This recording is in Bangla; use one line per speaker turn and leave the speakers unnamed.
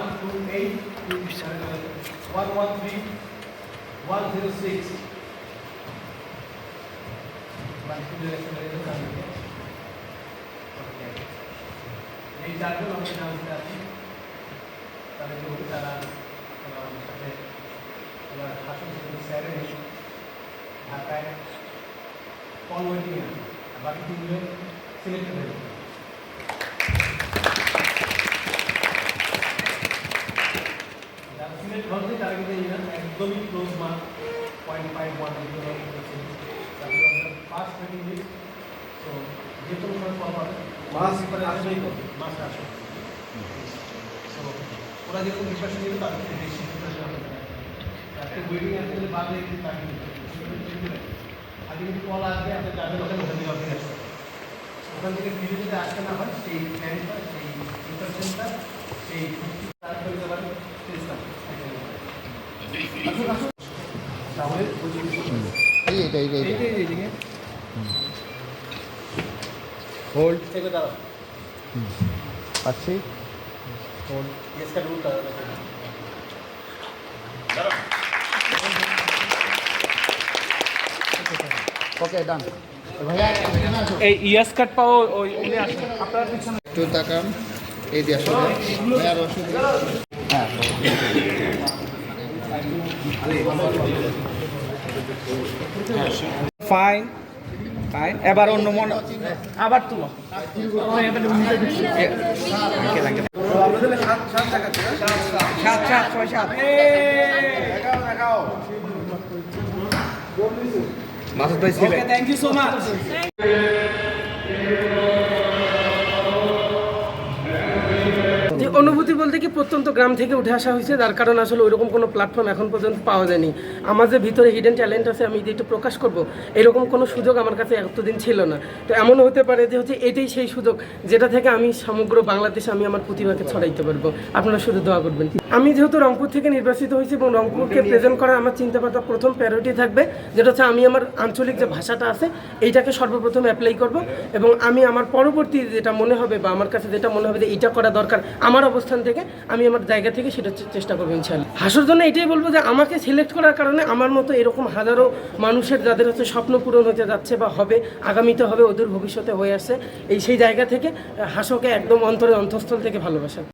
128 113 106 এই চারজন আমাদের জানতে আছি তাদের তারা আমাদের সাথে এবার হাসন স্যারের ঢাকায় কল ওয়েটিং আছে বাকি তিনজন সিলেক্টেড হয়ে যাবে। যারা সিলেক্ট হচ্ছে তারা কিন্তু একদমই ক্লোজ মার্ক 0.51 তারপরে ফার্স্ট ওয়েটিং লিস্ট। তো যে কোনো সময় কল পাবে মাস আসলেই করবে মাস আসে। তো ওরা যেরকম প্রিপারেশন নিল তাদের থেকে বেশি প্রিপারেশন হবে তাকে ওয়েটিং আসলে বাদে তাকে আগে কিন্তু কল আসবে আপনি যাদের ওখানে ওখান থেকে আপনি আসবেন ওখান থেকে ভিডিও যদি আসতে না হয় সেই প্ল্যানটা সেই প্রিপারেশনটা সেই তাহলে
হোল্ড
থেকে দাঁড়াও
পাচ্ছি
হোল্ড ইয়েস का रूल दाঁড়াও
ওকে ডান ভাইয়া
এই ইয়াস কাট পাও ওই উনি আসেন আপনার পিছনে
একটু তাকান এই দিয়ে আসলে ভাইয়ার ওষুধ হ্যাঁ
ফাইন ফাইন এবার অন্য মনে আবার তুলো সাত সাত ছয় সাত মাসুদ ভাই ছিল থ্যাংক ইউ সো মাচ
যে অনুভূতি বলতে কি প্রত্যন্ত গ্রাম থেকে উঠে আসা হয়েছে যার কারণ আসলে ওইরকম কোনো প্ল্যাটফর্ম এখন পর্যন্ত পাওয়া যায়নি। আমার যে ভিতরে হিডেন ট্যালেন্ট আছে আমি যদি একটু প্রকাশ করব এরকম কোনো সুযোগ আমার কাছে এতদিন ছিল না। তো এমন হতে পারে যে হচ্ছে এটাই সেই সুযোগ যেটা থেকে আমি সমগ্র বাংলাদেশে আমি আমার প্রতিভাকে ছড়াইতে পারবো। আপনারা শুধু দোয়া করবেন। আমি যেহেতু রংপুর থেকে নির্বাচিত হয়েছি এবং রংপুরকে প্রেজেন্ট করার আমার চিন্তাভাবনা প্রথম প্রায়োরিটি থাকবে যেটা হচ্ছে আমি আমার আঞ্চলিক যে ভাষাটা আছে এইটাকে সর্বপ্রথম অ্যাপ্লাই করব এবং আমি আমার পরবর্তী যেটা মনে হবে বা আমার কাছে যেটা মনে হবে যে এইটা করা দরকার আমার অবস্থান থেকে আমি আমার জায়গা থেকে সেটা চেষ্টা করবো ইনশাআল্লাহ। হাসর জন্য এটাই বলবো যে আমাকে সিলেক্ট করার কারণে আমার মতো এরকম হাজারো মানুষের যাদের হচ্ছে স্বপ্ন পূরণ হতে যাচ্ছে বা হবে আগামীতে হবে ওদের ভবিষ্যতে হয়ে আসছে এই সেই জায়গা থেকে হাসকে একদম অন্তরের অন্তঃস্থল থেকে ভালোবাসা।